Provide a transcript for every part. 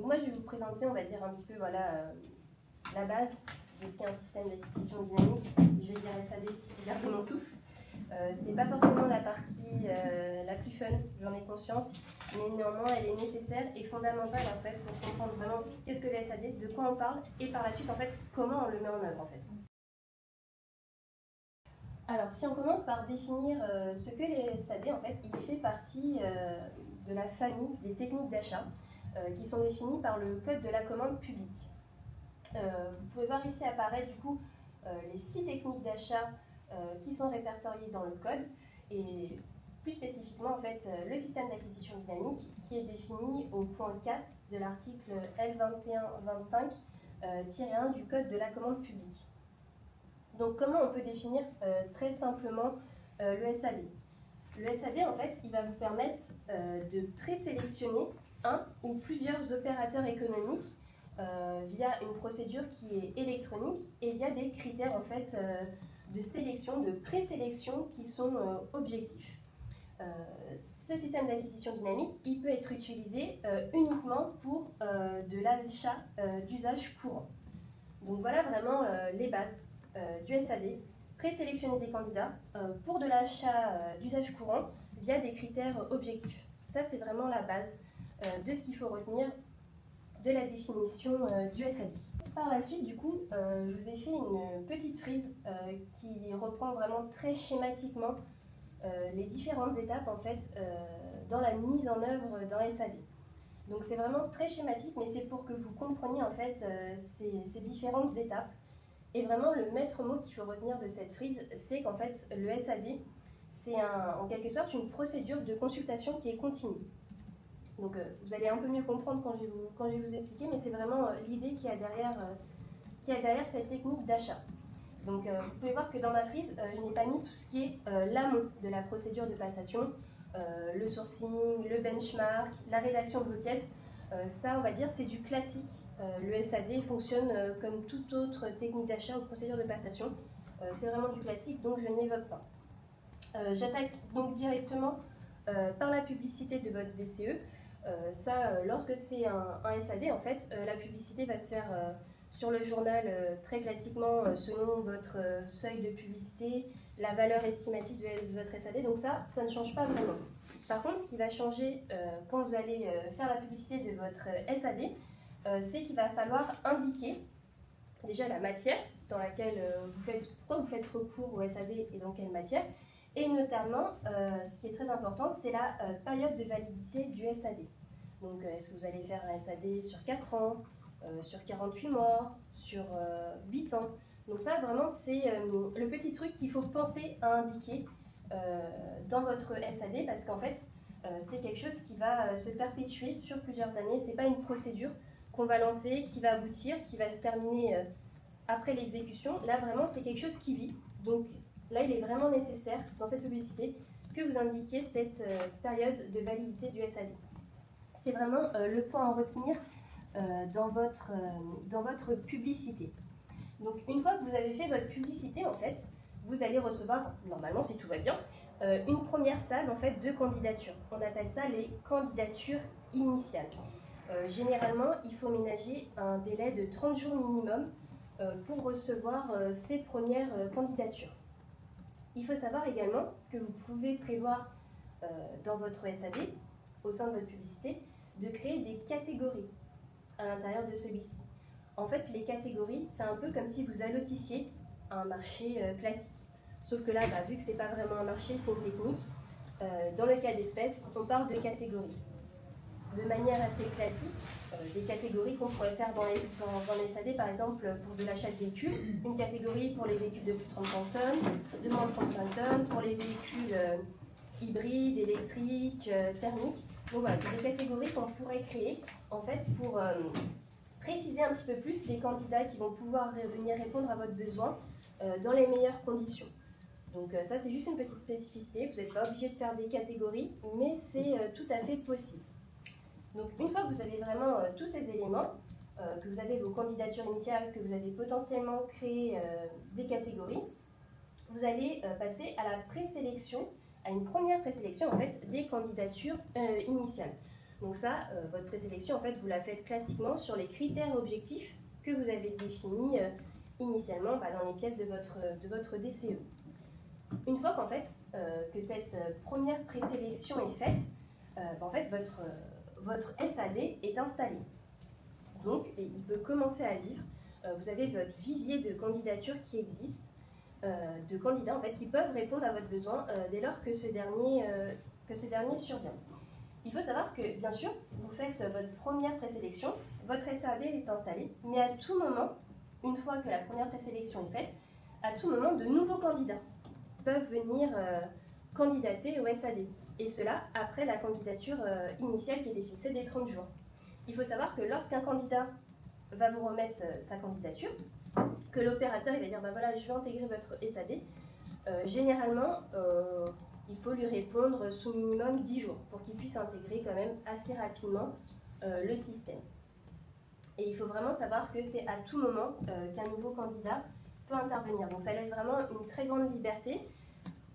moi, je vais vous présenter, on va dire, un petit peu la base de ce qu'est un système d'acquisition dynamique. Je vais dire SAD, garder mon souffle. C'est pas forcément la partie la plus fun, j'en ai conscience, mais néanmoins elle est nécessaire et fondamentale en fait pour comprendre vraiment qu'est-ce que le SAD, de quoi on parle et par la suite en fait comment on le met en œuvre en fait. Alors si on commence par définir ce que le SAD en fait, il fait partie de la famille des techniques d'achat qui sont définies par le code de la commande publique. Vous pouvez voir ici apparaître du coup les 6 techniques d'achat qui sont répertoriées dans le code et plus spécifiquement en fait le système d'acquisition dynamique qui est défini au point 4 de l'article L2125-1 du code de la commande publique. Donc comment on peut définir très simplement le SAD? Le SAD en fait il va vous permettre de présélectionner un ou plusieurs opérateurs économiques via une procédure qui est électronique et via des critères en fait de sélection, de présélection qui sont objectifs. Ce système d'acquisition dynamique, il peut être utilisé uniquement pour de l'achat d'usage courant. Donc voilà vraiment les bases du SAD. Présélectionner des candidats pour de l'achat d'usage courant via des critères objectifs. Ça, c'est vraiment la base de ce qu'il faut retenir de la définition du SAD. Par la suite, du coup, je vous ai fait une petite frise qui reprend vraiment très schématiquement les différentes étapes en fait dans la mise en œuvre d'un SAD. Donc c'est vraiment très schématique, mais c'est pour que vous compreniez en fait ces différentes étapes. Et vraiment le maître mot qu'il faut retenir de cette frise, c'est qu'en fait le SAD, c'est en quelque sorte une procédure de consultation qui est continue. Donc vous allez un peu mieux comprendre quand je vais vous expliquer, mais c'est vraiment l'idée qu'il y a derrière cette technique d'achat. Donc vous pouvez voir que dans ma frise, je n'ai pas mis tout ce qui est l'amont de la procédure de passation, le sourcing, le benchmark, la rédaction de vos pièces. Ça, on va dire, c'est du classique. Le SAD fonctionne comme toute autre technique d'achat ou procédure de passation. C'est vraiment du classique, donc je n'évoque pas. J'attaque donc directement par la publicité de votre DCE. Lorsque c'est un SAD, en fait, la publicité va se faire sur le journal très classiquement selon votre seuil de publicité, la valeur estimative de votre SAD. Donc ça ne change pas vraiment. Par contre, ce qui va changer quand vous allez faire la publicité de votre SAD, c'est qu'il va falloir indiquer déjà la matière dans laquelle pourquoi vous faites recours au SAD et dans quelle matière. Et notamment, ce qui est très important, c'est la période de validité du SAD. Donc, est-ce que vous allez faire un SAD sur 4 ans, sur 48 mois, sur 8 ans? Donc ça, vraiment, c'est le petit truc qu'il faut penser à indiquer dans votre SAD parce qu'en fait, c'est quelque chose qui va se perpétuer sur plusieurs années. Ce n'est pas une procédure qu'on va lancer, qui va aboutir, qui va se terminer après l'exécution. Là, vraiment, c'est quelque chose qui vit. Donc là, il est vraiment nécessaire, dans cette publicité, que vous indiquiez cette période de validité du SAD. C'est vraiment le point à retenir dans votre publicité. Donc, une fois que vous avez fait votre publicité, en fait, vous allez recevoir, normalement, si tout va bien, une première salle en fait, de candidatures. On appelle ça les candidatures initiales. Généralement, il faut ménager un délai de 30 jours minimum pour recevoir ces premières candidatures. Il faut savoir également que vous pouvez prévoir dans votre SAD, au sein de votre publicité, de créer des catégories à l'intérieur de celui-ci. En fait, les catégories, c'est un peu comme si vous allotissiez un marché classique. Sauf que là, vu que ce n'est pas vraiment un marché, c'est une technique. Dans le cas d'espèces, on parle de catégories. De manière assez classique, des catégories qu'on pourrait faire dans un SAD, par exemple, pour de l'achat de véhicules. Une catégorie pour les véhicules de plus de 35 tonnes, de moins de 35 tonnes, pour les véhicules hybrides, électriques, thermiques. Donc voilà, c'est des catégories qu'on pourrait créer, en fait, pour préciser un petit peu plus les candidats qui vont pouvoir venir répondre à votre besoin dans les meilleures conditions. Donc ça, c'est juste une petite spécificité. Vous n'êtes pas obligé de faire des catégories, mais c'est tout à fait possible. Donc une fois que vous avez vraiment tous ces éléments, que vous avez vos candidatures initiales, que vous avez potentiellement créé des catégories, vous allez passer à la présélection, à une première présélection en fait des candidatures initiales. Donc ça, votre présélection, en fait, vous la faites classiquement sur les critères objectifs que vous avez définis initialement dans les pièces de votre DCE. Une fois qu'en fait, que cette première présélection est faite, en fait, votre SAD est installé. Donc, il peut commencer à vivre. Vous avez votre vivier de candidatures qui existe, de candidats en fait, qui peuvent répondre à votre besoin dès lors que ce dernier survient. Il faut savoir que, bien sûr, vous faites votre première présélection, votre SAD est installé, mais à tout moment, une fois que la première présélection est faite, à tout moment, de nouveaux candidats peuvent venir candidater au SAD. Et cela après la candidature initiale qui était fixée des 30 jours. Il faut savoir que lorsqu'un candidat va vous remettre sa candidature, que l'opérateur il va dire voilà, je vais intégrer votre SAD, généralement, il faut lui répondre sous minimum 10 jours pour qu'il puisse intégrer quand même assez rapidement le système. Et il faut vraiment savoir que c'est à tout moment qu'un nouveau candidat peut intervenir. Donc ça laisse vraiment une très grande liberté.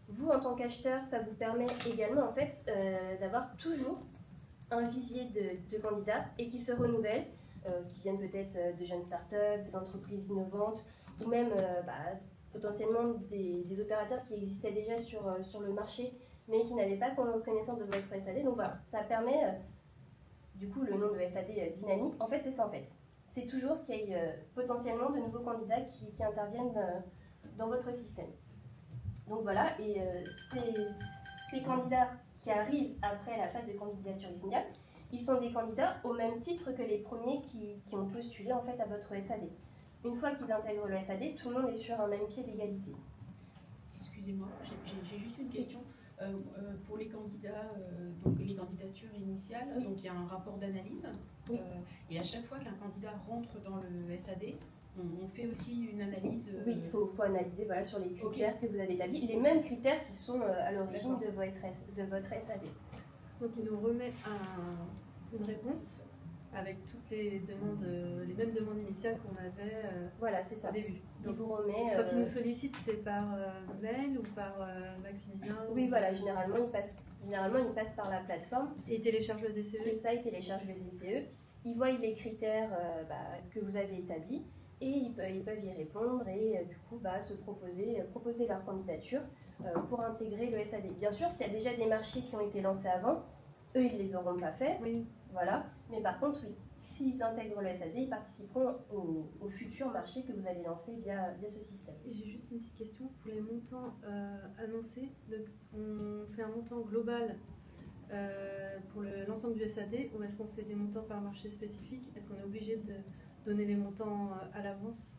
Vous, en tant qu'acheteur, ça vous permet également en fait d'avoir toujours un vivier de candidats et qui se renouvellent, qui viennent peut-être de jeunes startups, des entreprises innovantes ou même potentiellement des opérateurs qui existaient déjà sur le marché mais qui n'avaient pas connaissance de votre SAD. Donc voilà, ça permet, du coup le nom de SAD dynamique, en fait c'est ça en fait. C'est toujours qu'il y ait potentiellement de nouveaux candidats qui interviennent dans votre système. Donc voilà, et ces candidats qui arrivent après la phase de candidature initiale, ils sont des candidats au même titre que les premiers qui ont postulé en fait à votre SAD. Une fois qu'ils intègrent le SAD, tout le monde est sur un même pied d'égalité. Excusez-moi, j'ai juste une question. Pour les candidats, donc les candidatures initiales, oui. Donc il y a un rapport d'analyse. Oui. Et à chaque fois qu'un candidat rentre dans le SAD, on fait aussi une analyse. Oui, il faut analyser sur les critères que vous avez établis, les mêmes critères qui sont à l'origine de votre SAD. Donc il nous remet une réponse avec toutes les demandes, les mêmes demandes initiales qu'on avait voilà, c'est ça. Au début. Donc, il vous remet, quand il nous sollicite, c'est par mail ou par Maximilien? Oui, voilà, généralement il passe par la plateforme. Et il télécharge le DCE? C'est ça, il télécharge le DCE. Il voit les critères que vous avez établis et ils peuvent y répondre et du coup se proposer leur candidature pour intégrer le SAD. Bien sûr, s'il y a déjà des marchés qui ont été lancés avant, eux, ils ne les auront pas fait. Oui. Voilà. Mais par contre, oui, s'ils intègrent le SAD, ils participeront au futur marché que vous allez lancer via ce système. Et j'ai juste une petite question. Pour les montants annoncés, donc on fait un montant global pour l'ensemble du SAD ou est-ce qu'on fait des montants par marché spécifique? Est-ce qu'on est obligé de donner les montants à l'avance?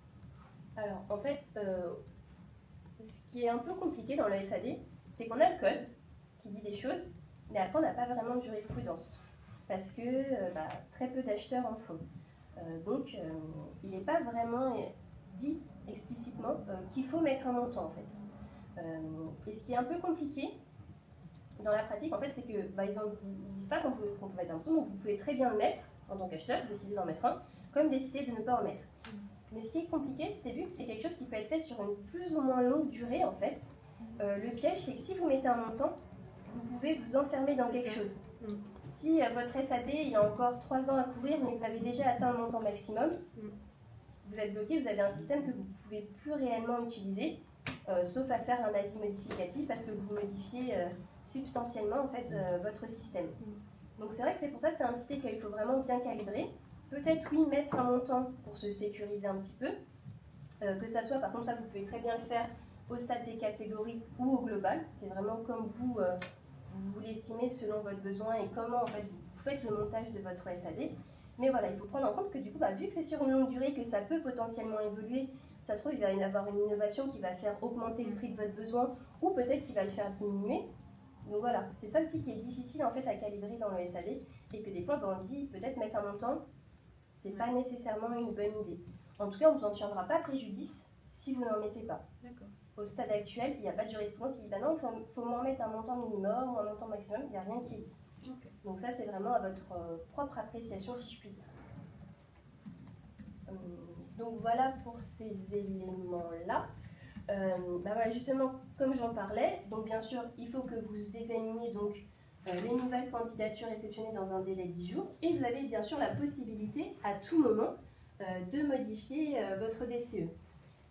Alors, en fait, ce qui est un peu compliqué dans le SAD, c'est qu'on a le code qui dit des choses, mais après, on n'a pas vraiment de jurisprudence. Parce que très peu d'acheteurs en font. Donc, il n'est pas vraiment dit explicitement qu'il faut mettre un montant, en fait. Et ce qui est un peu compliqué dans la pratique, en fait, c'est que ils disent pas qu'on peut mettre un montant, donc vous pouvez très bien le mettre en tant qu'acheteur, décider d'en mettre un, comme décider de ne pas en mettre. Mais ce qui est compliqué, c'est vu que c'est quelque chose qui peut être fait sur une plus ou moins longue durée, en fait. Le piège, c'est que si vous mettez un montant, vous pouvez vous enfermer dans quelque chose. Si votre SAD il a encore 3 ans à couvrir, mais vous avez déjà atteint un montant maximum, vous êtes bloqué, vous avez un système que vous ne pouvez plus réellement utiliser, sauf à faire un avis modificatif parce que vous modifiez substantiellement en fait, votre système. Donc c'est vrai que c'est pour ça que c'est un petit qu'il faut vraiment bien calibrer. Peut-être oui, mettre un montant pour se sécuriser un petit peu, que ça soit, par contre ça vous pouvez très bien le faire au stade des catégories ou au global, c'est vraiment comme vous l'estimez selon votre besoin et comment en fait, vous faites le montage de votre SAD. Mais voilà, il faut prendre en compte que du coup, vu que c'est sur une longue durée, que ça peut potentiellement évoluer, ça se trouve, il va y avoir une innovation qui va faire augmenter le prix de votre besoin ou peut-être qu'il va le faire diminuer. Donc voilà, c'est ça aussi qui est difficile en fait à calibrer dans le SAD et que des fois, on dit peut-être mettre un montant, c'est pas nécessairement une bonne idée. En tout cas, on ne vous en tiendra pas préjudice si vous n'en mettez pas. D'accord. Au stade actuel, il n'y a pas de jurisprudence qui dit non, il faut m'en mettre un montant minimum ou un montant maximum, il n'y a rien qui est dit. Okay. Donc ça, c'est vraiment à votre propre appréciation, si je puis dire. Donc voilà pour ces éléments-là. Voilà, justement, comme j'en parlais, donc bien sûr, il faut que vous examiniez donc, les nouvelles candidatures réceptionnées dans un délai de 10 jours. Et vous avez bien sûr la possibilité à tout moment de modifier votre DCE.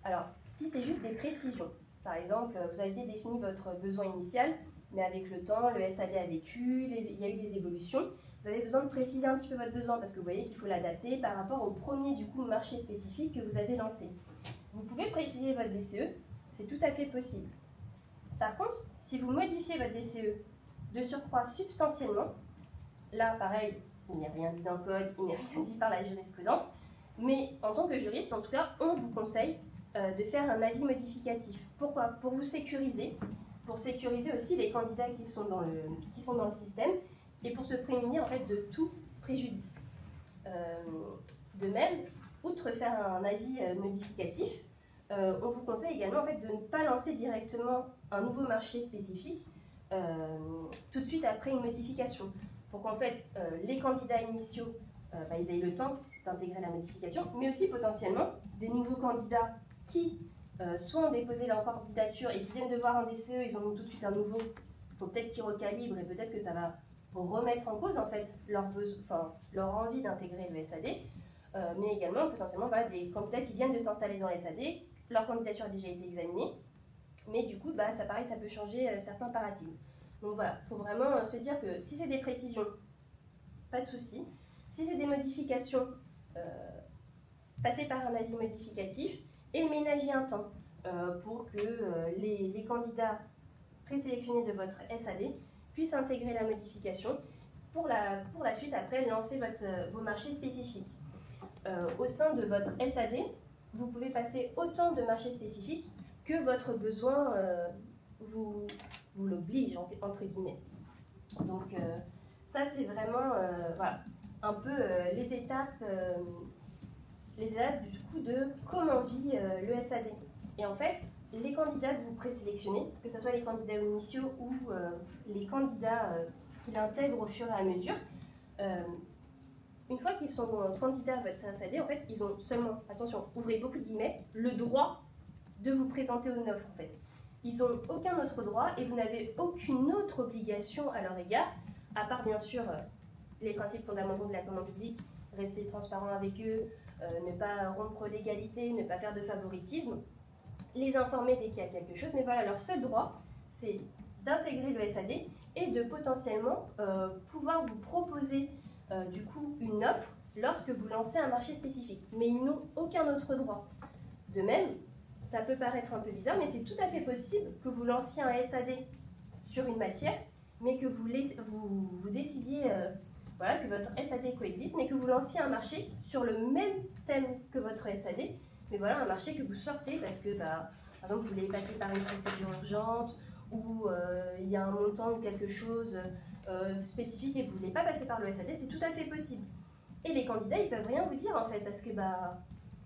Alors, si c'est juste des précisions, par exemple, vous aviez défini votre besoin initial, mais avec le temps, le SAD a vécu, il y a eu des évolutions. Vous avez besoin de préciser un petit peu votre besoin parce que vous voyez qu'il faut l'adapter par rapport au premier marché spécifique que vous avez lancé. Vous pouvez préciser votre DCE, c'est tout à fait possible. Par contre, si vous modifiez votre DCE de surcroît substantiellement, là pareil, il n'est rien dit dans le code, il n'est rien dit par la jurisprudence, mais en tant que juriste, en tout cas, on vous conseille de faire un avis modificatif. Pourquoi? Pour vous sécuriser, pour sécuriser aussi les candidats qui sont dans le système et pour se prémunir en fait de tout préjudice. De même, outre faire un avis modificatif, on vous conseille également en fait, de ne pas lancer directement un nouveau marché spécifique tout de suite après une modification. Pour qu'en fait, les candidats initiaux ils aient le temps d'intégrer la modification, mais aussi potentiellement des nouveaux candidats qui soit ont déposé leur candidature et qui viennent de voir un DCE, ils en ont tout de suite un nouveau, il faut peut-être qu'ils recalibrent et peut-être que ça va remettre en cause en fait leur envie d'intégrer le SAD, mais également potentiellement des candidats qui viennent de s'installer dans le SAD, leur candidature a déjà été examinée, mais du coup ça pareil, ça peut changer certains paradigmes. Donc voilà, il faut vraiment se dire que si c'est des précisions, pas de souci. Si c'est des modifications, passez par un avis modificatif et ménagez un temps pour que les candidats présélectionnés de votre SAD puissent intégrer la modification pour la suite après lancer vos marchés spécifiques. Au sein de votre SAD, vous pouvez passer autant de marchés spécifiques que votre besoin vous l'oblige, entre guillemets. Donc ça c'est vraiment un peu les étapes du coup de comment vit le SAD. Et en fait, les candidats que vous présélectionnez, que ce soit les candidats initiaux ou les candidats qui l'intègrent au fur et à mesure, une fois qu'ils sont candidats à votre SAD, en fait, ils ont seulement, attention, ouvrez beaucoup de guillemets, le droit de vous présenter une offre en fait. Ils n'ont aucun autre droit et vous n'avez aucune autre obligation à leur égard, à part bien sûr les principes fondamentaux de la commande publique, rester transparent avec eux, ne pas rompre l'égalité, ne pas faire de favoritisme, les informer dès qu'il y a quelque chose. Mais voilà, leur seul droit, c'est d'intégrer le SAD et de potentiellement pouvoir vous proposer du coup une offre lorsque vous lancez un marché spécifique. Mais ils n'ont aucun autre droit. De même, ça peut paraître un peu bizarre, mais c'est tout à fait possible que vous lanciez un SAD sur une matière, mais que vous décidiez que votre SAD coexiste, mais que vous lanciez un marché sur le même thème que votre SAD, mais voilà, un marché que vous sortez parce que, par exemple, vous voulez passer par une procédure urgente, ou il y a un montant ou quelque chose spécifique et vous ne voulez pas passer par le SAD, c'est tout à fait possible. Et les candidats, ils peuvent rien vous dire en fait, parce que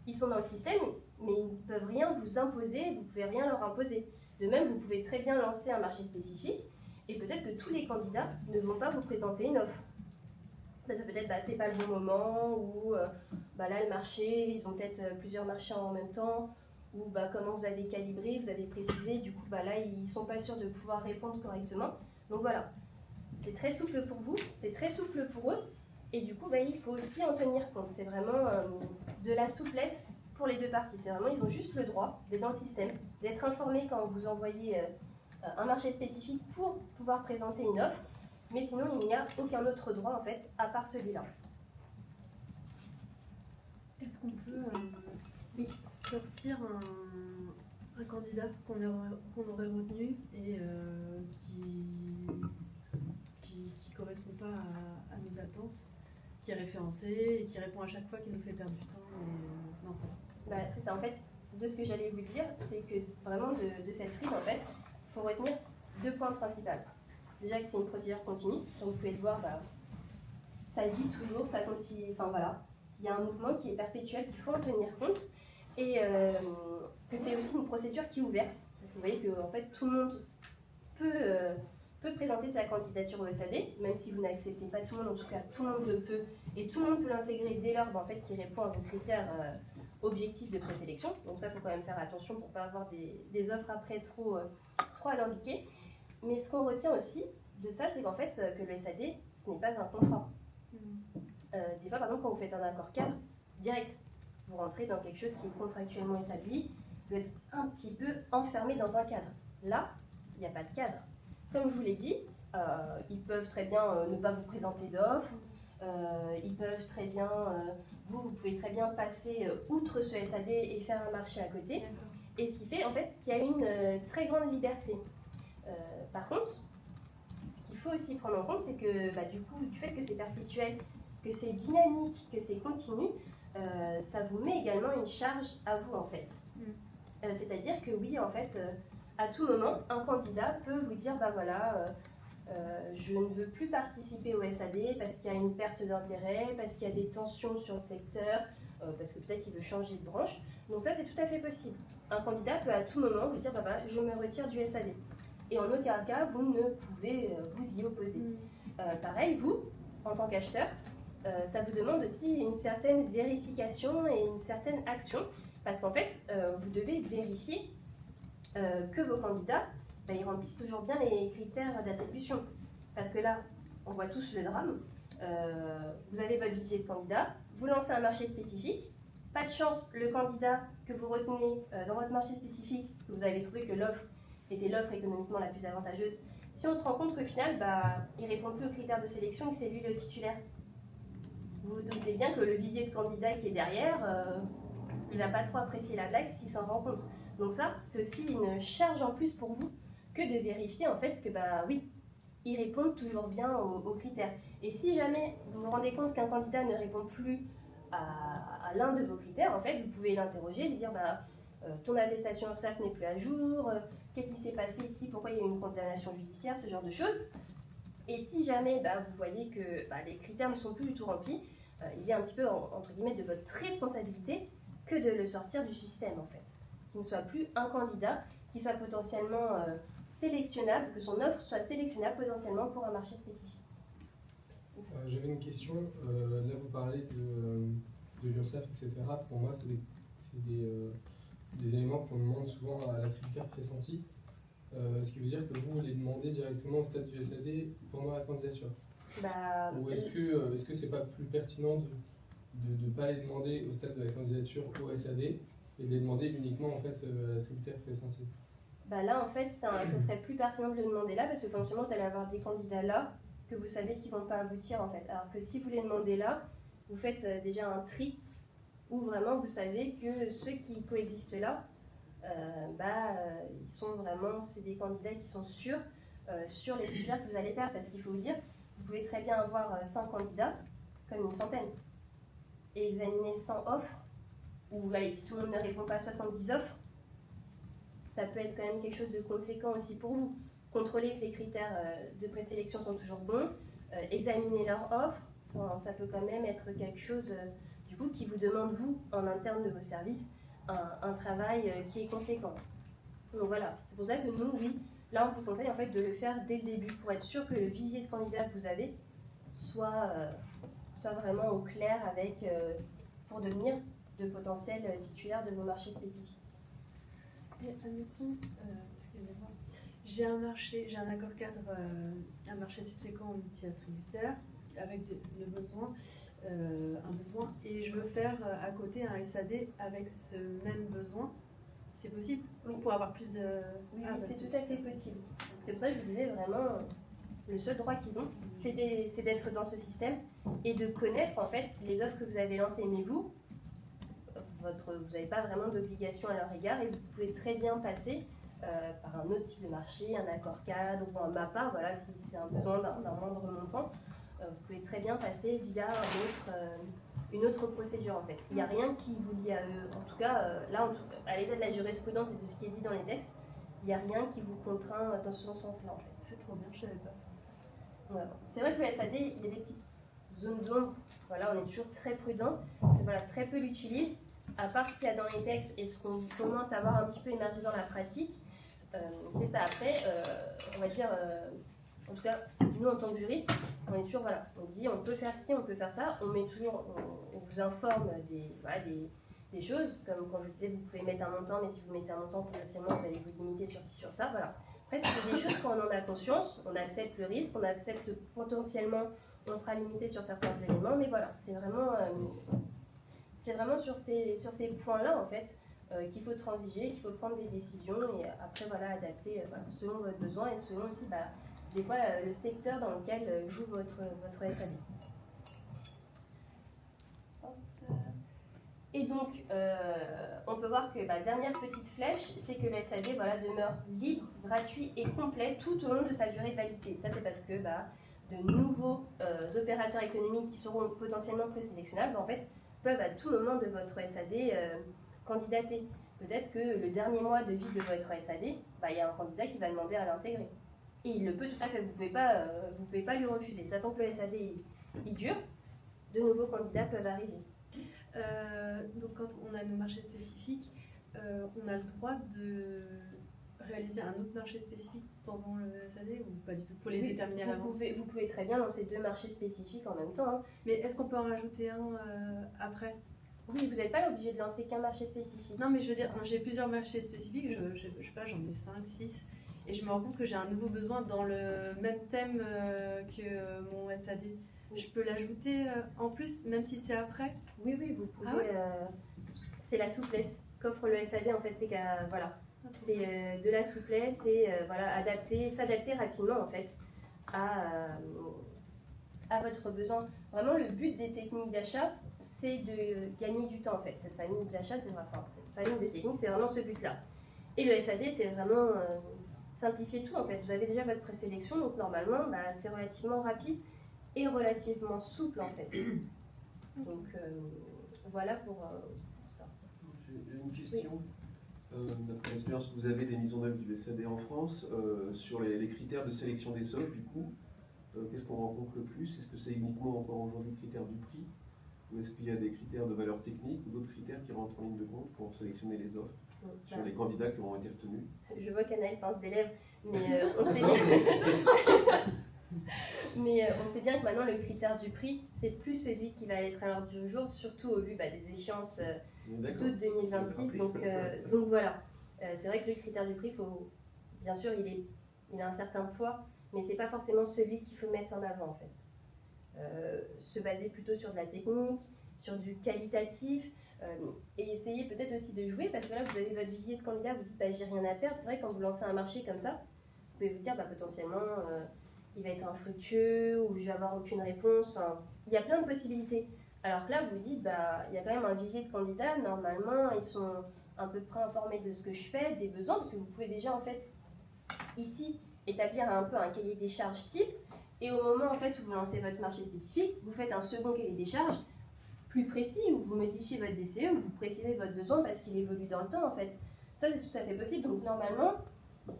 ils sont dans le système, mais ils ne peuvent rien vous imposer, vous ne pouvez rien leur imposer. De même, vous pouvez très bien lancer un marché spécifique, et peut-être que tous les candidats ne vont pas vous présenter une offre. Parce que peut-être c'est pas le bon moment, ou là le marché, ils ont peut-être plusieurs marchés en même temps, ou comment vous avez calibré, vous avez précisé, du coup là ils sont pas sûrs de pouvoir répondre correctement. Donc voilà, c'est très souple pour vous, c'est très souple pour eux, et du coup il faut aussi en tenir compte. C'est vraiment de la souplesse pour les deux parties. C'est vraiment, ils ont juste le droit d'être dans le système, d'être informés quand vous envoyez un marché spécifique pour pouvoir présenter une offre. Mais sinon, il n'y a aucun autre droit, en fait, à part celui-là. Est-ce qu'on peut sortir un candidat qu'on aurait retenu et qui correspond pas à nos attentes, qui est référencé et qui répond à chaque fois, qui nous fait perdre du temps non. C'est ça, en fait, de ce que j'allais vous dire, c'est que vraiment de cette frise, en fait, il faut retenir 2 points principaux. Déjà que c'est une procédure continue, donc vous pouvez le voir, ça vit toujours, ça continue, il y a un mouvement qui est perpétuel, qu'il faut en tenir compte, et que c'est aussi une procédure qui est ouverte, parce que vous voyez que en fait, tout le monde peut présenter sa candidature au SAD, même si vous n'acceptez pas tout le monde, en tout cas tout le monde le peut, et tout le monde peut l'intégrer dès lors qu'il répond à vos critères objectifs de présélection, donc ça il faut quand même faire attention pour ne pas avoir des offres après trop alambiquées. Mais ce qu'on retient aussi, de ça, c'est qu'en fait, que le SAD, ce n'est pas un contrat. Des fois, par exemple, quand vous faites un accord cadre, direct, vous rentrez dans quelque chose qui est contractuellement établi, vous êtes un petit peu enfermé dans un cadre. Là, il n'y a pas de cadre. Comme je vous l'ai dit, ils peuvent très bien ne pas vous présenter d'offres, ils peuvent très bien, vous pouvez très bien passer outre ce SAD et faire un marché à côté. Et ce qui fait en fait qu'il y a une très grande liberté. Par contre, ce qu'il faut aussi prendre en compte, c'est que du coup, du fait que c'est perpétuel, que c'est dynamique, que c'est continu, ça vous met également une charge à vous en fait. C'est-à-dire que oui, en fait, à tout moment, un candidat peut vous dire, je ne veux plus participer au SAD parce qu'il y a une perte d'intérêt, parce qu'il y a des tensions sur le secteur, parce que peut-être il veut changer de branche. Donc ça, c'est tout à fait possible. Un candidat peut à tout moment vous dire, je me retire du SAD. Et en aucun cas, vous ne pouvez vous y opposer. Pareil, vous, en tant qu'acheteur, ça vous demande aussi une certaine vérification et une certaine action, parce qu'en fait, vous devez vérifier que vos candidats, ils remplissent toujours bien les critères d'attribution. Parce que là, on voit tous le drame. Vous avez votre vivier de candidats, vous lancez un marché spécifique. Pas de chance, le candidat que vous retenez dans votre marché spécifique, que vous avez trouvé que l'offre était l'offre économiquement la plus avantageuse, si on se rend compte qu'au final, il ne répond plus aux critères de sélection et que c'est lui le titulaire. Vous vous doutez bien que le vivier de candidats qui est derrière, il ne va pas trop apprécier la blague s'il s'en rend compte. Donc ça, c'est aussi une charge en plus pour vous que de vérifier en fait que oui, ils répondent toujours bien aux critères. Et si jamais vous vous rendez compte qu'un candidat ne répond plus à l'un de vos critères, en fait, vous pouvez l'interroger, lui dire ton attestation URSSAF n'est plus à jour, qu'est-ce qui s'est passé ici, pourquoi il y a eu une condamnation judiciaire, ce genre de choses. Et si jamais vous voyez que les critères ne sont plus du tout remplis, il est un petit peu, entre guillemets, de votre responsabilité que de le sortir du système, en fait. Qu'il ne soit plus un candidat, qu'il soit potentiellement sélectionnable, que son offre soit sélectionnable potentiellement pour un marché spécifique. J'avais une question. Là, vous parlez de l'URSSAF, etc. Pour moi, c'est des éléments qu'on demande souvent à l'attributeur pressenti. Ce qui veut dire que vous les demandez directement au stade du SAD pendant la candidature. Ou est-ce que c'est pas plus pertinent de ne pas les demander au stade de la candidature au SAD et de les demander uniquement en fait à l'attributeur pressenti? Là, en fait, ça serait plus pertinent de le demander là parce que potentiellement, vous allez avoir des candidats là que vous savez qu'ils ne vont pas aboutir en fait. Alors que si vous les demandez là, vous faites déjà un tri où vraiment vous savez que ceux qui coexistent là, ils sont vraiment, c'est des candidats qui sont sûrs sur les titulaires que vous allez faire. Parce qu'il faut vous dire, vous pouvez très bien avoir 100 candidats, comme une centaine, et examiner 100 offres, ou si tout le monde ne répond pas à 70 offres, ça peut être quand même quelque chose de conséquent aussi pour vous. Contrôler que les critères de présélection sont toujours bons, examiner leur offre, ça peut quand même être quelque chose du coup qui vous demande, vous, en interne de vos services, un travail qui est conséquent. Donc voilà, c'est pour ça que nous, oui, là on vous conseille en fait de le faire dès le début pour être sûr que le vivier de candidats que vous avez soit vraiment au clair avec, pour devenir de potentiels titulaires de vos marchés spécifiques. Et admettons, excusez-moi, j'ai un accord cadre, un marché subséquent multi-attributaire avec un besoin, et je veux faire à côté un SAD avec ce même besoin. C'est possible? Oui. Pour avoir plus de... Oui, c'est tout à fait possible. C'est pour ça que je vous disais vraiment, le seul droit qu'ils ont, c'est d'être dans ce système et de connaître en fait les offres que vous avez lancées. Mais vous n'avez pas vraiment d'obligation à leur égard et vous pouvez très bien passer par un autre type de marché, un accord cadre ou un MAPA, si c'est un besoin d'un moindre montant, vous pouvez très bien passer via une autre procédure en fait. Il n'y a rien qui vous lie à eux. En tout cas, à l'état de la jurisprudence et de ce qui est dit dans les textes, il n'y a rien qui vous contraint dans ce sens-là en fait. C'est trop bien, je savais pas ça. Ouais. C'est vrai que le SAD, il y a des petites zones d'ombre. On est toujours très prudent. Parce que, très peu l'utilisent. À part ce qu'il y a dans les textes et ce qu'on commence à voir un petit peu émerger dans la pratique, c'est ça. Après, on va dire, en tout cas, nous en tant que juriste, on est toujours, on dit on peut faire ci, on peut faire ça, on vous informe des choses, comme quand je disais, vous pouvez mettre un montant, mais si vous mettez un montant, potentiellement, vous allez vous limiter sur ci, sur ça, Après, c'est des choses quand on en a conscience, on accepte le risque, on accepte que potentiellement on sera limité sur certains éléments, mais voilà, c'est vraiment sur ces points-là, en fait, qu'il faut transiger, qu'il faut prendre des décisions et après, voilà, adapter voilà, selon votre besoin et selon aussi, des fois, le secteur dans lequel joue votre SAD. Et donc, on peut voir que dernière petite flèche, c'est que le SAD voilà, demeure libre, gratuit et complet tout au long de sa durée de validité. Ça, c'est parce que de nouveaux opérateurs économiques qui seront potentiellement présélectionnables, en fait, peuvent à tout moment de votre SAD candidater. Peut-être que le dernier mois de vie de votre SAD, il y a un candidat qui va demander à l'intégrer. Et il le peut tout à fait, vous ne pouvez pas lui refuser. Ça tant que le SAD il dure, de nouveaux candidats peuvent arriver. Donc quand on a nos marchés spécifiques, on a le droit de réaliser un autre marché spécifique pendant le SAD ou pas du tout? Il faut les déterminer à l'avance. Vous pouvez très bien lancer 2 marchés spécifiques en même temps. Hein. Mais est-ce qu'on peut en rajouter un après? Oui, vous n'êtes pas obligé de lancer qu'un marché spécifique. Non, mais je veux dire, j'ai plusieurs marchés spécifiques, je sais pas, j'en ai 5, 6, et je me rends compte que j'ai un nouveau besoin dans le même thème que mon SAD. Je peux l'ajouter en plus, même si c'est après? Oui, vous pouvez. C'est la souplesse qu'offre le SAD, en fait, c'est c'est de la souplesse et s'adapter rapidement, en fait, à votre besoin. Vraiment, le but des techniques d'achat, c'est de gagner du temps, en fait. Cette famille d'achat, cette famille de techniques, c'est vraiment ce but-là. Et le SAD, c'est vraiment simplifier tout, en fait. Vous avez déjà votre présélection, donc normalement, c'est relativement rapide et relativement souple, en fait. Donc, voilà pour ça. J'ai une question. D'après l'expérience que vous avez des mises en œuvre du SAD en France, sur les critères de sélection des offres, du coup, qu'est-ce qu'on rencontre le plus? Est-ce que c'est uniquement encore aujourd'hui le critère du prix? Ou est-ce qu'il y a des critères de valeur technique ou d'autres critères qui rentrent en ligne de compte pour sélectionner les offres sur les candidats qui auront été retenus? Je vois qu'Anaël pince des lèvres, mais on sait bien. Mais on sait bien que maintenant le critère du prix, c'est plus celui qui va être à l'ordre du jour, surtout au vu des échéances d'août 2026. Donc voilà, c'est vrai que le critère du prix, bien sûr, il a un certain poids, mais c'est pas forcément celui qu'il faut mettre en avant en fait. Se baser plutôt sur de la technique, sur du qualitatif, et essayer peut-être aussi de jouer, parce que là vous avez votre vivier de candidats, vous dites j'ai rien à perdre. C'est vrai que quand vous lancez un marché comme ça, vous pouvez vous dire potentiellement il va être infructueux ou je vais avoir aucune réponse. Enfin, il y a plein de possibilités. Alors que là vous vous dites il y a quand même un vivier de candidats, normalement ils sont à peu près informés de ce que je fais, des besoins, parce que vous pouvez déjà en fait ici établir un peu un cahier des charges type. Et au moment en fait, où vous lancez votre marché spécifique, vous faites un second cahier des charges plus précis, où vous modifiez votre DCE, où vous précisez votre besoin parce qu'il évolue dans le temps en fait. Ça c'est tout à fait possible. Donc normalement,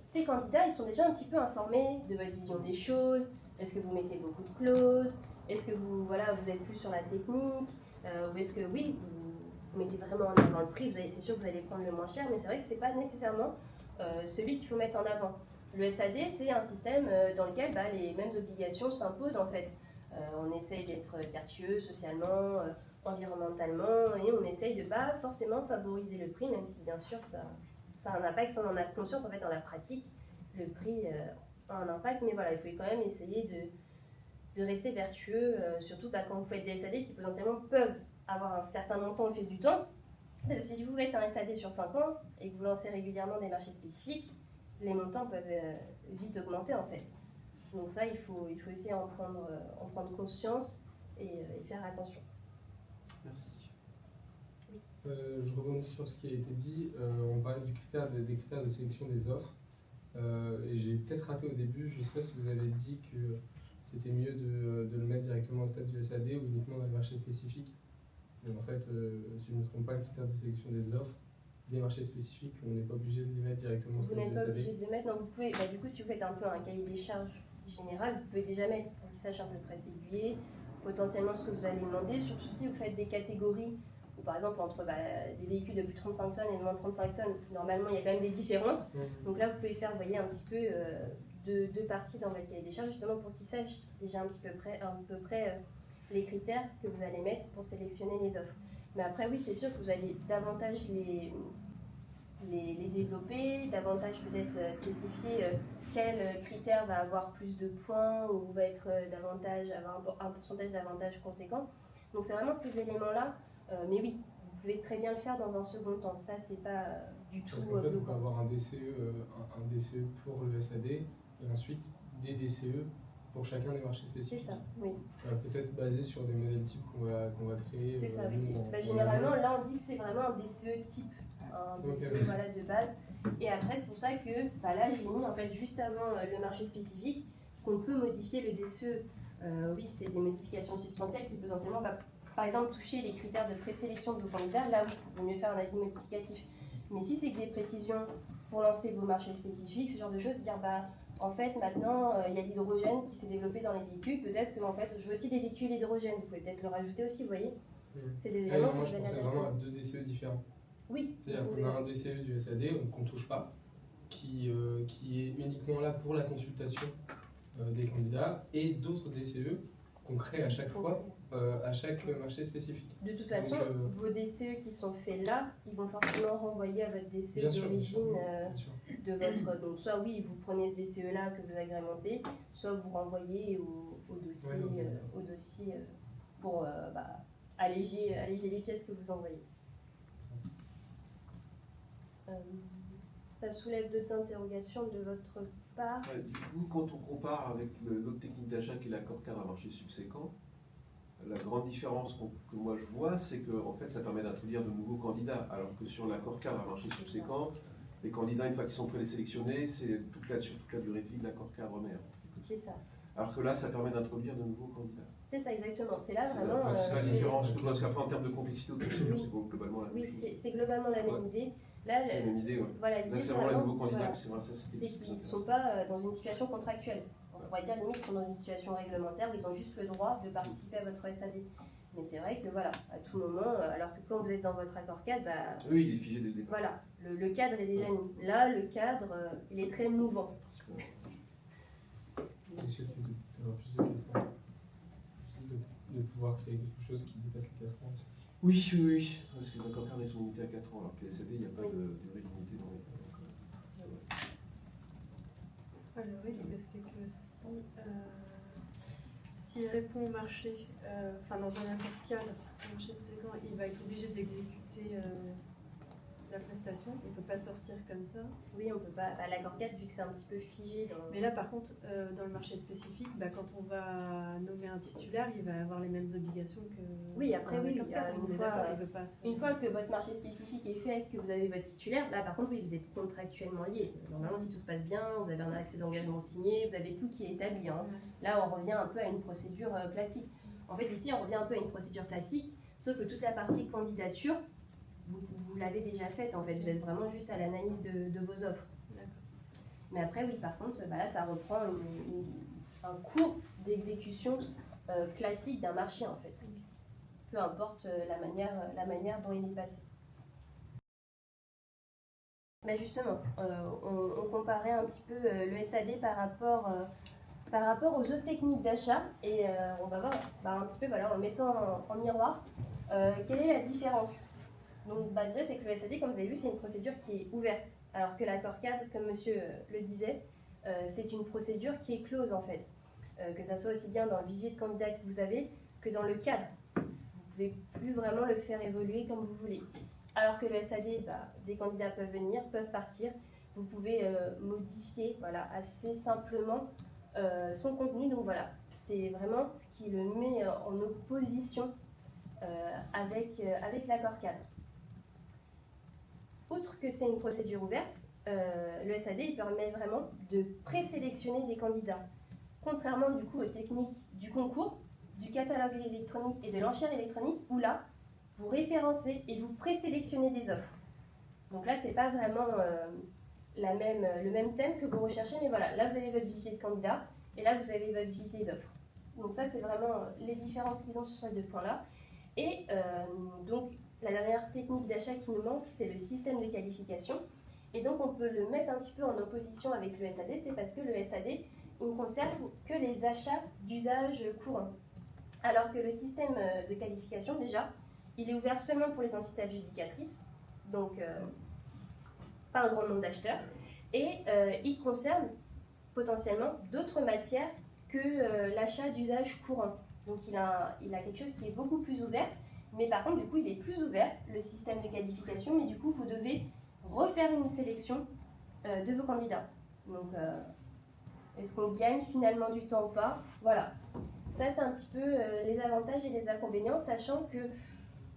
ces candidats, ils sont déjà un petit peu informés de votre vision des choses. Est-ce que vous mettez beaucoup de clauses? Est-ce que vous êtes plus sur la technique? Ou est-ce que vous mettez vraiment en avant le prix? C'est sûr que vous allez prendre le moins cher, mais c'est vrai que c'est pas nécessairement celui qu'il faut mettre en avant. Le SAD, c'est un système dans lequel les mêmes obligations s'imposent en fait. On essaye d'être vertueux socialement, environnementalement, et on essaye de pas forcément favoriser le prix, même si bien sûr ça a un impact, si on en a conscience en fait dans la pratique, le prix a un impact, mais voilà, il faut quand même essayer de rester vertueux, surtout quand vous faites des SAD qui potentiellement peuvent avoir un certain montant au fil du temps. Parce que si vous faites un SAD sur 5 ans et que vous lancez régulièrement des marchés spécifiques, les montants peuvent vite augmenter en fait. Donc ça, il faut aussi en prendre conscience et faire attention. Merci. Oui. Je rebondis sur ce qui a été dit. On parlait des critères de sélection des offres. Et j'ai peut-être raté au début, je ne sais pas si vous avez dit que c'était mieux de le mettre directement au stade du SAD ou uniquement dans les marchés spécifiques. Mais en fait, si je ne me trompe pas, le critère de sélection des offres, des marchés spécifiques, on n'est pas obligé de les mettre directement au stade du SAD. Vous n'êtes pas obligé de les mettre, non, vous pouvez, du coup si vous faites un peu un cahier des charges général, vous pouvez déjà mettre pour qu'ils sachent à peu près s'aiguiller, potentiellement ce que vous allez demander, surtout si vous faites des catégories, ou par exemple entre des véhicules de plus de 35 tonnes et de moins de 35 tonnes, normalement il y a quand même des différences. Donc là vous pouvez faire, voyez, un petit peu deux parties dans votre cahier des charges, justement pour qu'ils sachent déjà un peu près les critères que vous allez mettre pour sélectionner les offres. Mais après oui, c'est sûr que vous allez davantage les développer, davantage peut-être spécifier quel critère va avoir plus de points ou va être avoir un pourcentage d'avantage conséquent. Donc c'est vraiment ces éléments-là. Mais oui, vous pouvez très bien le faire dans un second temps. Ça, c'est pas du tout Parce qu'en fait, on peut bloquant. avoir un DCE pour le SAD et ensuite des DCE pour chacun des marchés C'est spécifiques. ça, oui. Peut-être basé sur des modèles types qu'on va créer. C'est ça, oui. nous, en Généralement, amont. là, on dit que c'est vraiment un DCE type, un DCE Ok. voilà, de base. Et après, c'est pour ça que là, j'ai mis en fait juste avant le marché spécifique qu'on peut modifier le DCE. Oui, c'est des modifications substantielles qui potentiellement va, par exemple, toucher les critères de présélection de vos candidats. Là, oui, il vaut mieux faire un avis modificatif. Mais si c'est que des précisions pour lancer vos marchés spécifiques, ce genre de choses, dire en fait, maintenant, il y a l'hydrogène qui s'est développé dans les véhicules. Peut-être que en fait, je veux aussi des véhicules hydrogène. Vous pouvez peut-être le rajouter aussi, vous voyez. C'est des éléments Moi, que je vous allez pensais adapter. vraiment à deux DCE différents. Oui, C'est-à-dire vous qu'on pouvez. a un DCE du SAD qu'on ne touche pas, qui est uniquement là pour la consultation des candidats, et d'autres DCE qu'on crée à chaque fois, à chaque marché spécifique. De toute façon, Donc, vos DCE qui sont faits là, ils vont forcément renvoyer à votre DCE bien sûr, d'origine bien sûr. de votre. Donc, soit oui, vous prenez ce DCE là que vous agrémentez, soit vous renvoyez au dossier, Ouais, pour alléger les pièces que vous envoyez. Ça soulève d'autres interrogations de votre part. Ouais, du coup, quand on compare avec l'autre technique d'achat qui est l'accord cadre à marché subséquent, la grande différence que moi je vois, c'est que en fait, ça permet d'introduire de nouveaux candidats, alors que sur l'accord cadre à marché subséquent, les candidats, une fois qu'ils sont présélectionnés, c'est sur toute la durée de vie de l'accord cadre mère. C'est ça. Alors que là, ça permet d'introduire de nouveaux candidats. C'est ça, exactement. C'est là C'est vraiment. la différence, parce qu'après, en termes de complexité de procédure, c'est globalement la même Oui, chose. c'est globalement la même idée. Là, C'est la même idée, ouais. voilà, Là, l'idée, c'est vraiment les nouveaux candidats, voilà, c'est vrai, ça, c'était c'est qu'ils ne sont pas dans une situation contractuelle. On pourrait dire limite qu'ils sont dans une situation réglementaire où ils ont juste le droit de participer à votre SAD. Mais c'est vrai que voilà, à tout moment, alors que quand vous êtes dans votre accord cadre, Oui, il est figé dès le départ. voilà, le cadre est déjà mis. Là, le cadre, il est très mouvant. Essayer d'avoir plus de 4 ans. De pouvoir créer quelque chose qui dépasse les 4 ans aussi. Oui, oui, oui. Parce que les accords cadres, ils sont limités à 4 ans, alors que les SAD, il n'y a pas de durée limitée dans les. Le risque, c'est que s'il répond au marché, dans un accord cadre, le marché subséquent, il va être obligé d'exécuter la prestation. Il ne peut pas sortir comme ça. Oui, on peut pas. L'accord cadre, vu que c'est un petit peu figé. Mais là, par contre, dans le marché spécifique, quand on va nommer un titulaire, il va avoir les mêmes obligations que. Oui, après, oui, accord cadre. une On est fois, d'accord, il peut pas Une fois que votre marché spécifique est fait, que vous avez votre titulaire, là par contre, oui, vous êtes contractuellement lié. Normalement, si tout se passe bien, vous avez un acte d'engagement signé, vous avez tout qui est établi. Hein. Là, on revient un peu à une procédure classique. En fait, ici, on revient un peu à une procédure classique, sauf que toute la partie candidature, vous l'avez déjà faite. En fait, vous êtes vraiment juste à l'analyse de vos offres. Mais après, oui, par contre, là, ça reprend un cours d'exécution classique d'un marché, en fait. Peu importe la manière dont il est passé. Mais justement, on comparait un petit peu le SAD par rapport aux autres techniques d'achat et on va voir un petit peu en le mettant en miroir quelle est la différence. Donc déjà c'est que le SAD, comme vous avez vu, c'est une procédure qui est ouverte, alors que l'accord cadre, comme monsieur le disait, c'est une procédure qui est close en fait, que ça soit aussi bien dans le vivier de candidats que vous avez que dans le cadre. Vous ne pouvez plus vraiment le faire évoluer comme vous voulez. Alors que le SAD, des candidats peuvent venir, peuvent partir. Vous pouvez modifier assez simplement son contenu. Donc voilà, c'est vraiment ce qui le met en opposition avec l'accord cadre. Outre que c'est une procédure ouverte, le SAD il permet vraiment de présélectionner des candidats. Contrairement du coup aux techniques du concours, du catalogue électronique et de l'enchère électronique, où là, vous référencez et vous présélectionnez des offres. Donc là, c'est pas vraiment le même thème que vous recherchez, mais voilà, là vous avez votre vivier de candidats et là vous avez votre vivier d'offres. Donc ça, c'est vraiment les différences qu'ils ont sur ces deux points-là. Et donc, la dernière technique d'achat qui nous manque, c'est le système de qualification. Et donc, on peut le mettre un petit peu en opposition avec le SAD, c'est parce que le SAD, il ne concerne que les achats d'usage courant. Alors que le système de qualification, déjà, il est ouvert seulement pour les entités adjudicatrices. Donc, pas un grand nombre d'acheteurs, et il concerne potentiellement d'autres matières que l'achat d'usage courant. Donc il a quelque chose qui est beaucoup plus ouvert, mais par contre du coup il est plus ouvert, le système de qualification, mais du coup vous devez refaire une sélection de vos candidats. Donc est-ce qu'on gagne finalement du temps ou pas? Voilà. Ça, c'est un petit peu les avantages et les inconvénients, sachant que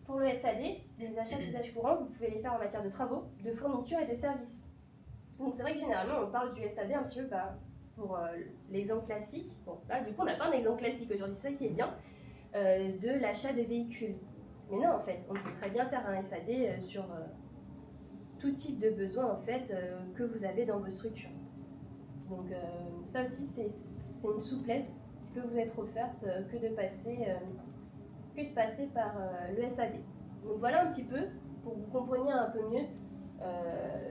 pour le SAD, les achats d'usage courant, vous pouvez les faire en matière de travaux, de fournitures et de services. Donc c'est vrai que généralement, on parle du SAD un petit peu pour l'exemple classique. Bon, là, du coup, on n'a pas un exemple classique aujourd'hui, c'est ça qui est bien, de l'achat de véhicules. Mais non, en fait, on peut très bien faire un SAD sur tout type de besoin, en fait, que vous avez dans vos structures. Donc ça aussi, c'est une souplesse qui peut vous être offerte que de passer par le SAD. Donc voilà un petit peu, pour que vous compreniez un peu mieux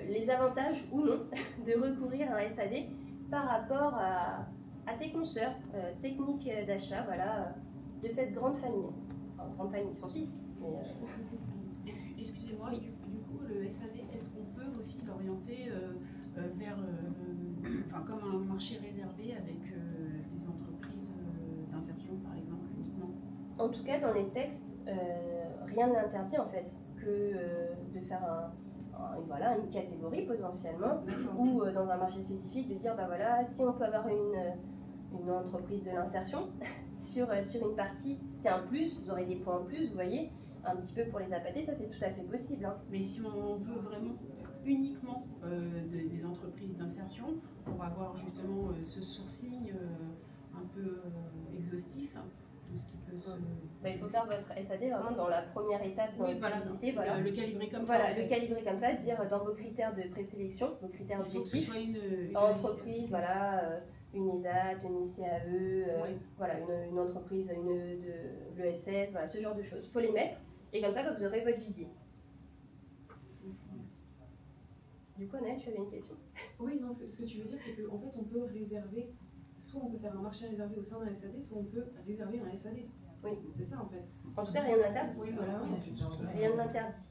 les avantages ou non de recourir à un SAD par rapport à ses consoeurs techniques d'achat, voilà, de cette grande famille. Enfin, grande famille, ils sont 6. Mais, Excusez-moi, oui. du coup, le SAD, est-ce qu'on peut aussi l'orienter vers, comme un marché réservé avec des entreprises d'insertion, par exemple, uniquement? en tout cas, dans les textes, rien n'interdit en fait que de faire voilà, une catégorie potentiellement, ou dans un marché spécifique de dire bah voilà, si on peut avoir une entreprise de l'insertion sur une partie, c'est un plus, vous aurez des points en plus, vous voyez, un petit peu pour les appâter, ça c'est tout à fait possible. Hein. Mais si on veut vraiment uniquement des entreprises d'insertion pour avoir justement ce sourcing un peu exhaustif de ce qui peut se... Bah, il faut faire votre SAD vraiment dans la première étape dans Oui, la voilà, publicité. Voilà. Le calibrer comme voilà, ça. le calibrer comme ça, dire dans vos critères de présélection, vos critères Il faut que ce objectifs, soit une entreprise, voilà, une ESAT, une ICAE, Oui. voilà, une entreprise, de l'ESS, voilà, ce genre de choses. Il faut les mettre et comme ça, bah, vous aurez votre vivier. Du coup, Annette, tu avais une question? Oui, non, ce que tu veux dire, c'est qu'en fait, on peut réserver, soit on peut faire un marché réservé au sein d'un SAD, soit on peut réserver un SAD. Oui. C'est ça, en fait. En tout cas, rien n'interdit. Oui, voilà, oui. Rien n'interdit.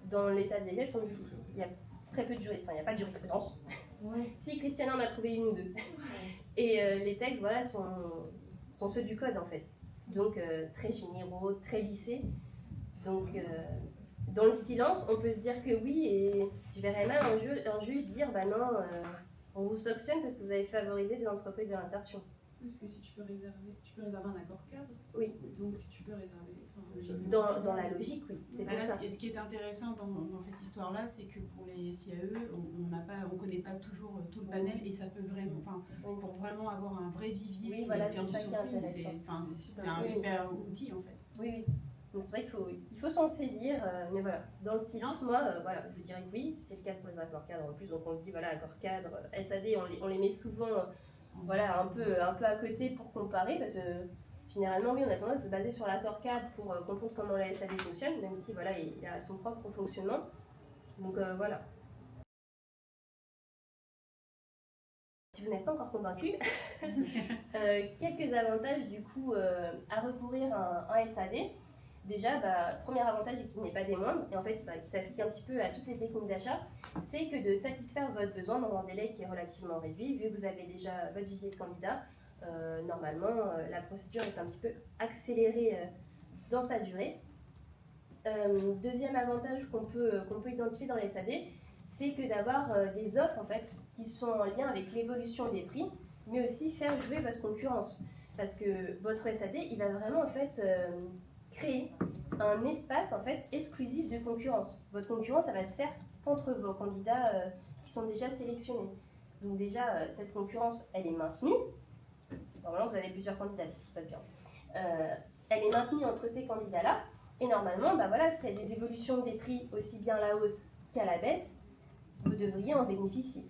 Dans l'état des lièges, comme je vous dis, il y a très peu de jurisprudence, enfin, il n'y a pas de jurisprudence. Ouais. Si Christiana en a trouvé une ou deux. Et les textes, voilà, sont ceux du code, en fait. Donc, très généraux, très lissés. Donc, dans le silence, on peut se dire que oui, et je verrais mal un juge dire, bah non, on vous sanctionne parce que vous avez favorisé des entreprises de l'insertion. Oui, parce que si tu peux réserver un accord cadre. Oui. Donc, tu peux réserver. Dans la logique, oui. C'est pour ça. Ce qui est intéressant dans cette histoire-là, c'est que pour les CAE, on connaît pas toujours tout le panel et ça peut vraiment, pour vraiment avoir un vrai vivier Oui, voilà, et faire du c'est ça qui est sourcing, intéressant. c'est un super outil en fait. Oui, oui. Donc c'est pour ça qu'il faut s'en saisir, mais voilà. Dans le silence, moi, voilà, je dirais que oui, c'est le cas pour les accords cadres en plus. Donc on se dit, voilà, accords cadres, SAD, on les met souvent, voilà, un peu à côté pour comparer, parce que généralement, oui, on a tendance à se baser sur l'accord cadre pour comprendre comment la SAD fonctionne, même si, voilà, il a son propre fonctionnement. Donc voilà. Si vous n'êtes pas encore convaincu, quelques avantages du coup à recourir à un SAD. Déjà, premier avantage et qui n'est pas des moindres, et en fait qui s'applique un petit peu à toutes les techniques d'achat, c'est que de satisfaire votre besoin dans un délai qui est relativement réduit, vu que vous avez déjà votre vivier de candidats, normalement la procédure est un petit peu accélérée dans sa durée. Deuxième avantage qu'on peut identifier dans les SAD, c'est que d'avoir des offres en fait qui sont en lien avec l'évolution des prix, mais aussi faire jouer votre concurrence, parce que votre SAD il va vraiment en fait créer un espace en fait exclusif de concurrence. Votre concurrence, ça va se faire entre vos candidats qui sont déjà sélectionnés. Donc déjà, cette concurrence, elle est maintenue. Normalement, vous avez plusieurs candidats si tout se passe bien. Elle est maintenue entre ces candidats-là. Et normalement, voilà, s'il y a des évolutions des prix aussi bien à la hausse qu'à la baisse, vous devriez en bénéficier.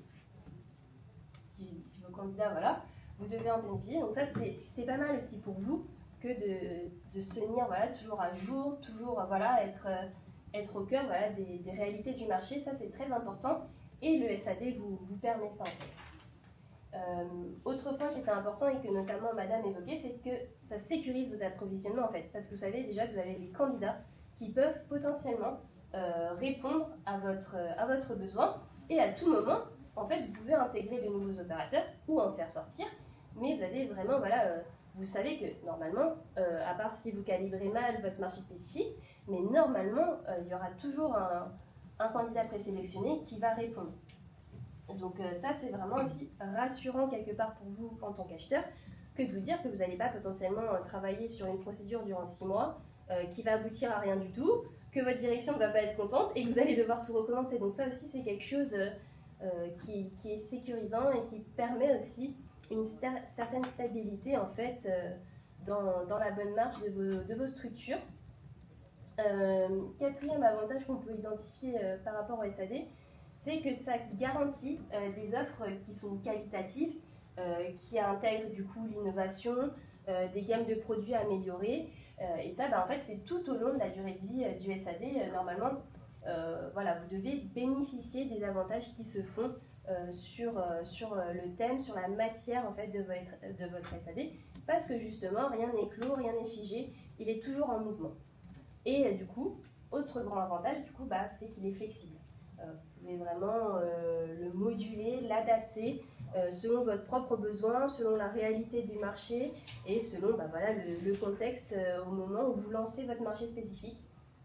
Si vos candidats, voilà, vous devez en bénéficier. Donc ça, c'est pas mal aussi pour vous que de se tenir voilà, toujours à jour, toujours voilà, être au cœur voilà, des réalités du marché. Ça, c'est très important et le SAD vous permet ça en fait. Autre point qui était important et que notamment Madame évoquait, c'est que ça sécurise vos approvisionnements en fait, parce que vous savez déjà que vous avez des candidats qui peuvent potentiellement répondre à votre besoin Et à tout moment, en fait, vous pouvez intégrer de nouveaux opérateurs ou en faire sortir, mais vous avez vraiment, vous savez que normalement, à part si vous calibrez mal votre marché spécifique, mais normalement, il y aura toujours un candidat présélectionné qui va répondre. Donc ça, c'est vraiment aussi rassurant quelque part pour vous en tant qu'acheteur, que de vous dire que vous n'allez pas potentiellement travailler sur une procédure durant 6 mois qui va aboutir à rien du tout, que votre direction ne va pas être contente et que vous allez devoir tout recommencer. Donc ça aussi, c'est quelque chose qui est sécurisant et qui permet aussi une certaine stabilité en fait dans la bonne marche de vos structures. Quatrième avantage qu'on peut identifier par rapport au SAD, c'est que ça garantit des offres qui sont qualitatives, qui intègrent du coup l'innovation, des gammes de produits améliorées. Et ça, en fait, c'est tout au long de la durée de vie du SAD. Normalement, vous devez bénéficier des avantages qui se font sur le thème, sur la matière en fait, de votre SAD, parce que justement, rien n'est clos, rien n'est figé, il est toujours en mouvement. Et du coup, autre grand avantage, c'est qu'il est flexible. Vous pouvez vraiment le moduler, l'adapter selon votre propre besoin, selon la réalité du marché et selon le contexte au moment où vous lancez votre marché spécifique.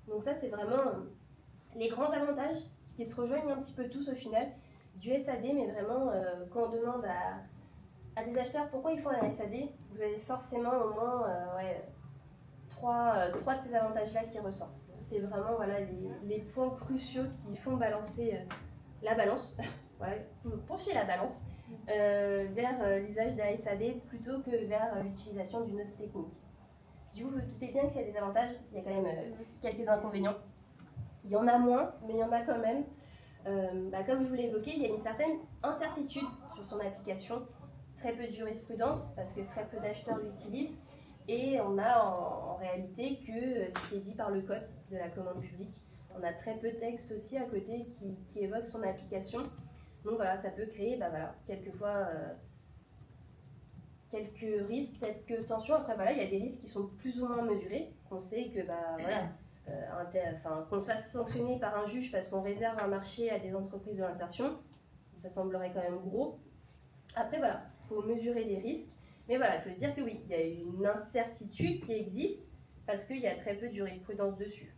Donc ça, c'est vraiment les grands avantages qui se rejoignent un petit peu tous au final du SAD, mais vraiment quand on demande à des acheteurs pourquoi ils font un SAD, vous avez forcément au moins trois de ces avantages-là qui ressortent. C'est vraiment les points cruciaux qui font balancer la balance, pencher la balance vers l'usage d'un SAD plutôt que vers l'utilisation d'une autre technique. Du coup, vous vous doutez bien que s'il y a des avantages, il y a quand même quelques inconvénients. Il y en a moins, mais il y en a quand même. Comme je vous l'ai évoqué, il y a une certaine incertitude sur son application, très peu de jurisprudence parce que très peu d'acheteurs l'utilisent. Et on a en réalité que ce qui est dit par le code de la commande publique. On a très peu de textes aussi à côté qui évoquent son application. Donc voilà, ça peut créer quelquefois quelques risques, quelques tensions. Après il y a des risques qui sont plus ou moins mesurés. On sait que qu'on soit sanctionné par un juge parce qu'on réserve un marché à des entreprises de l'insertion, ça semblerait quand même gros. Après il faut mesurer les risques. Mais il faut se dire que oui, il y a une incertitude qui existe parce qu'il y a très peu de jurisprudence dessus.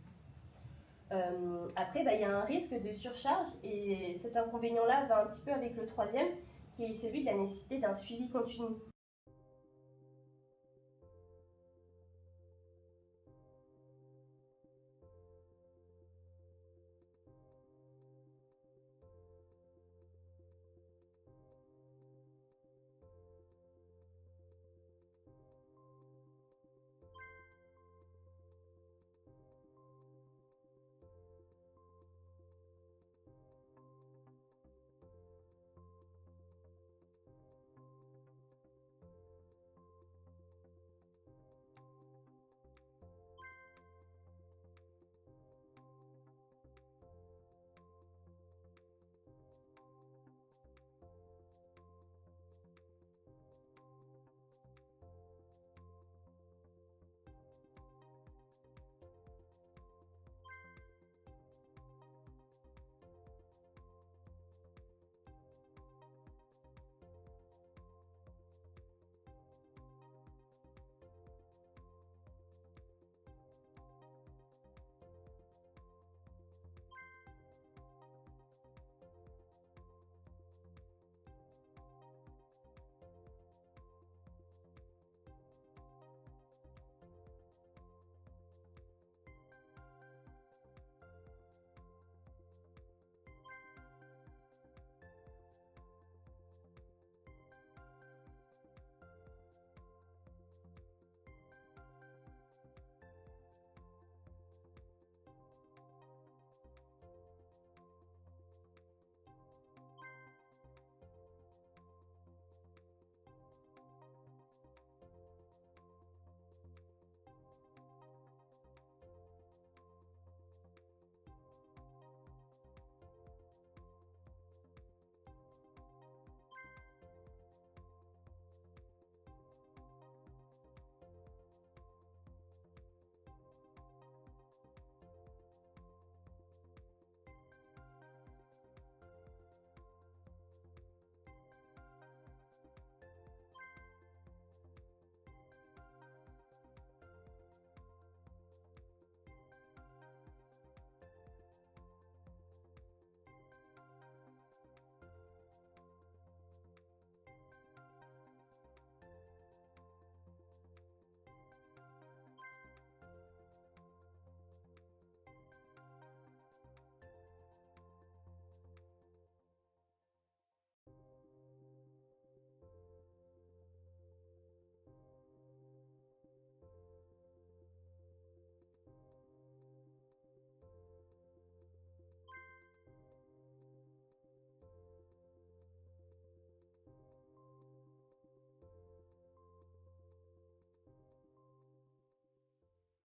Après, il y a un risque de surcharge et cet inconvénient-là va un petit peu avec le troisième, qui est celui de la nécessité d'un suivi continu